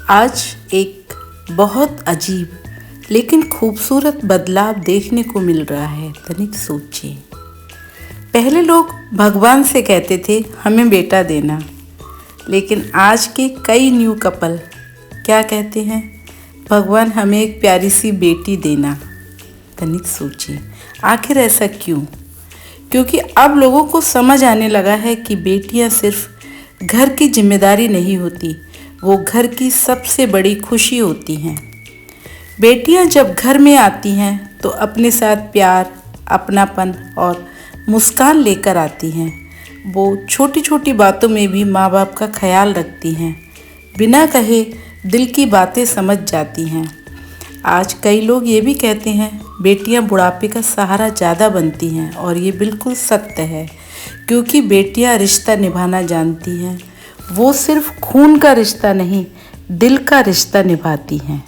आज एक बहुत अजीब लेकिन खूबसूरत बदलाव देखने को मिल रहा है। तनिक सोचिए। पहले लोग भगवान से कहते थे हमें बेटा देना, लेकिन आज के कई न्यू कपल क्या कहते हैं, भगवान हमें एक प्यारी सी बेटी देना। तनिक सोचिए, आखिर ऐसा क्यों? क्योंकि अब लोगों को समझ आने लगा है कि बेटियां सिर्फ घर की जिम्मेदारी नहीं होती, वो घर की सबसे बड़ी खुशी होती हैं। बेटियां जब घर में आती हैं तो अपने साथ प्यार, अपनापन और मुस्कान लेकर आती हैं। वो छोटी छोटी बातों में भी माँ बाप का ख्याल रखती हैं, बिना कहे दिल की बातें समझ जाती हैं। आज कई लोग ये भी कहते हैं बेटियां बुढ़ापे का सहारा ज़्यादा बनती हैं, और ये बिल्कुल सत्य है, क्योंकि बेटियां रिश्ता निभाना जानती हैं। वो सिर्फ खून का रिश्ता नहीं, दिल का रिश्ता निभाती हैं।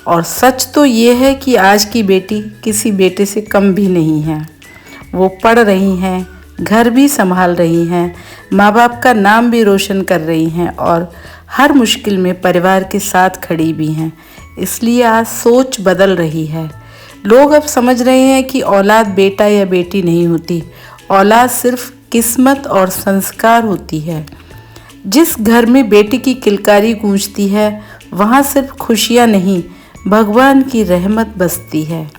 और सच तो ये है कि आज की बेटी किसी बेटे से कम भी नहीं है। वो पढ़ रही हैं, घर भी संभाल रही हैं, माँ बाप का नाम भी रोशन कर रही हैं, और हर मुश्किल में परिवार के साथ खड़ी भी हैं। इसलिए आज सोच बदल रही है। लोग अब समझ रहे हैं कि औलाद बेटा या बेटी नहीं होती, औलाद सिर्फ किस्मत और संस्कार होती है। जिस घर में बेटी की किलकारी गूंजती है, वहाँ सिर्फ खुशियाँ नहीं, भगवान की रहमत बसती है।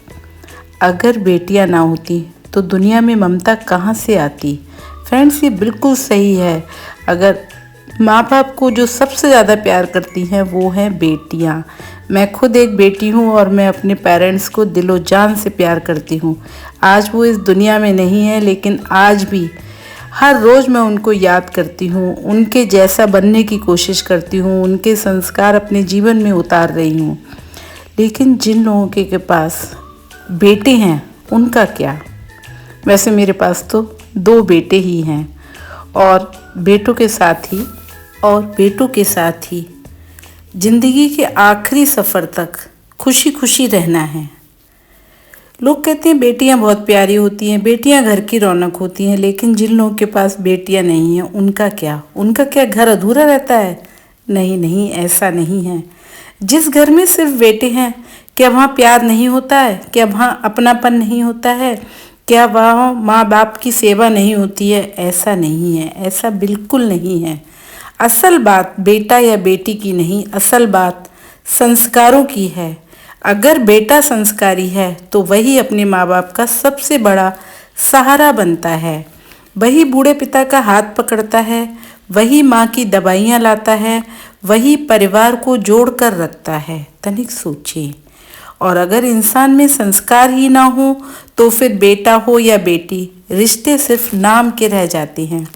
अगर बेटियाँ ना होती तो दुनिया में ममता कहाँ से आती? फ्रेंड्स, ये बिल्कुल सही है। अगर माँ बाप को जो सबसे ज़्यादा प्यार करती हैं वो हैं बेटियाँ। मैं खुद एक बेटी हूँ और मैं अपने पेरेंट्स को दिलो जान से प्यार करती हूँ। आज वो इस दुनिया में नहीं है, लेकिन आज भी हर रोज़ मैं उनको याद करती हूँ, उनके जैसा बनने की कोशिश करती हूँ, उनके संस्कार अपने जीवन में उतार रही हूँ। लेकिन जिन लोगों के पास बेटे हैं उनका क्या? वैसे मेरे पास तो 2 बेटे ही हैं, और बेटों के साथ ही ज़िंदगी के आखिरी सफ़र तक खुशी खुशी रहना है। लोग कहते हैं बेटियां बहुत प्यारी होती हैं, बेटियां घर की रौनक होती हैं, लेकिन जिन लोगों के पास बेटियां नहीं हैं उनका क्या घर अधूरा रहता है? नहीं नहीं, ऐसा नहीं है। जिस घर में सिर्फ बेटे हैं, क्या वहाँ प्यार नहीं होता है? क्या वहाँ अपनापन नहीं होता है? क्या वहाँ माँ बाप की सेवा नहीं होती है? ऐसा नहीं है, ऐसा बिल्कुल नहीं है। असल बात बेटा या बेटी की नहीं, असल बात संस्कारों की है। अगर बेटा संस्कारी है तो वही अपने माँ बाप का सबसे बड़ा सहारा बनता है, वही बूढ़े पिता का हाथ पकड़ता है, वही माँ की दवाइयाँ लाता है, वही परिवार को जोड़ कर रखता है। तनिक सोचिए। और अगर इंसान में संस्कार ही ना हो तो फिर बेटा हो या बेटी, रिश्ते सिर्फ नाम के रह जाते हैं।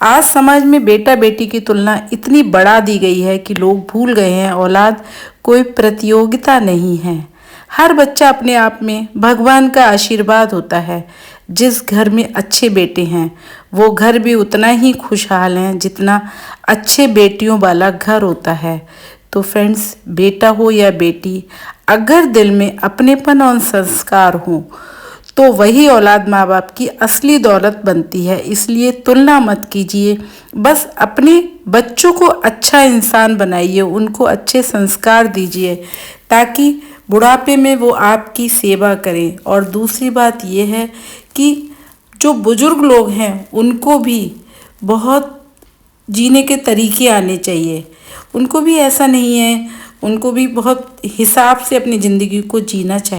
आज समाज में बेटा बेटी की तुलना इतनी बढ़ा दी गई है कि लोग भूल गए हैं औलाद कोई प्रतियोगिता नहीं है। हर बच्चा अपने आप में भगवान का आशीर्वाद होता है। जिस घर में अच्छे बेटे हैं वो घर भी उतना ही खुशहाल है जितना अच्छे बेटियों वाला घर होता है। तो फ्रेंड्स, बेटा हो या बेटी, अगर दिल में अपनेपन और संस्कार हो तो वही औलाद माँ बाप की असली दौलत बनती है। इसलिए तुलना मत कीजिए, बस अपने बच्चों को अच्छा इंसान बनाइए, उनको अच्छे संस्कार दीजिए, ताकि बुढ़ापे में वो आपकी सेवा करें। और दूसरी बात ये है कि जो बुजुर्ग लोग हैं उनको भी बहुत जीने के तरीके आने चाहिए। उनको भी ऐसा नहीं है, उनको भी बहुत हिसाब से अपनी ज़िंदगी को जीना चाहिए।